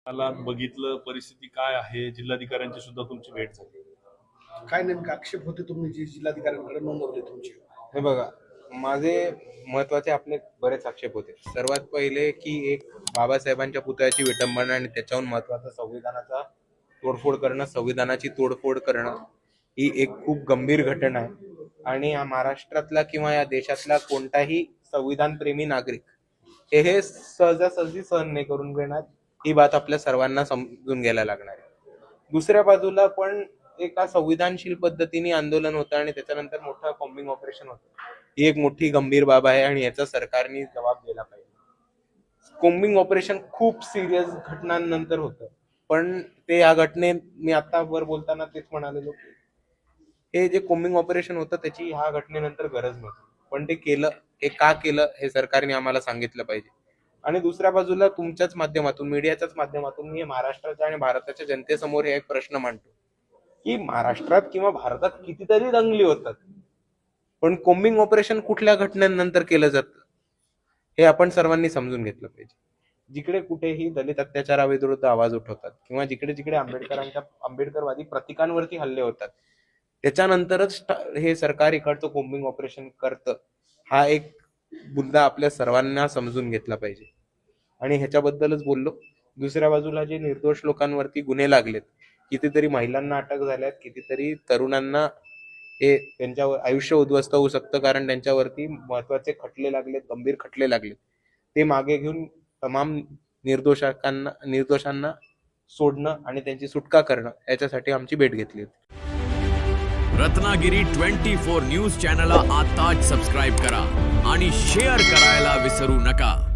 मला बघितलं परिस्थिती काय आहे, जिल्हाधिकाऱ्यांची सुद्धा तुमची भेट झाली. काय नेमके आक्षेप होते तुम्ही जे जिल्हाधिकाऱ्यांकडे नोंदवले तुमचे? हे बघा, माझे महत्वाचे आपले बरेच आक्षेप होते. सर्वात पहिले की एक बाबासाहेबांच्या पुतळ्याची विटंबना आणि त्याच्याहून महत्वाचं संविधानाचा तोडफोड करणं, संविधानाची तोडफोड करणं ही एक खूप गंभीर घटना आहे. आणि या महाराष्ट्रातला किंवा या देशातला कोणताही संविधानप्रेमी नागरिक हे सहजासहजी सहन नाही करून घेणार. ही बात आपल्या सर्वांना समजून घ्यायला लागणार आहे. दुसऱ्या बाजूला पण एका संविधानशील पद्धतीने आंदोलन होतं आणि त्याच्यानंतर मोठं कॉम्बिंग ऑपरेशन होतं. ही एक मोठी गंभीर बाब आहे आणि याचा सरकारने जबाब दिला पाहिजे. कॉम्बिंग ऑपरेशन खूप सिरियस घटनांनंतर होतं, पण ते या घटने मी आता वर बोलताना तेच म्हणालेलो की हे जे कॉम्बिंग ऑपरेशन होतं त्याची ह्या घटनेनंतर गरज नव्हती, पण ते केलं. हे का केलं हे सरकारने आम्हाला सांगितलं पाहिजे. आणि दुसऱ्या बाजूला तुमच्याच माध्यमातून, मीडियाच्याच माध्यमातून मी महाराष्ट्राच्या आणि भारताच्या जनतेसमोर हे एक प्रश्न मांडतो की महाराष्ट्रात किंवा भारतात कितीतरी दंगली होतात, पण कॉम्बिंग ऑपरेशन कुठल्या घटनेनंतर केलं जातं हे आपण सर्वांनी समजून घेतलं पाहिजे. जिकडे कुठेही दलित अत्याचाराविरुद्ध आवाज उठवतात किंवा जिकडे जिकडे आंबेडकरवादी प्रतीकांवरती हल्ले होतात त्याच्यानंतरच हे सरकार इकडचं कॉम्बिंग ऑपरेशन करतं, हा एक मुद्दा आपल्या सर्वांना समजून घेतला पाहिजे. आणि ह्याच्याबद्दलच बोललो. दुसऱ्या बाजूला जे निर्दोष लोकांवरती गुन्हे लागलेत, कितीतरी महिलांना अटक झाल्यात, कितीतरी तरुणांना हे त्यांच्यावर आयुष्य उद्ध्वस्त होऊ शकतं कारण त्यांच्यावरती महत्वाचे खटले लागलेत, गंभीर खटले लागलेत. ते मागे घेऊन तमाम निर्दोषांना सोडणं आणि त्यांची सुटका करणं याच्यासाठी आमची भेट घेतली होती. रत्नागिरी 24 न्यूज चॅनलला आताच सबस्क्राईब करा आणि शेअर करायला विसरू नका.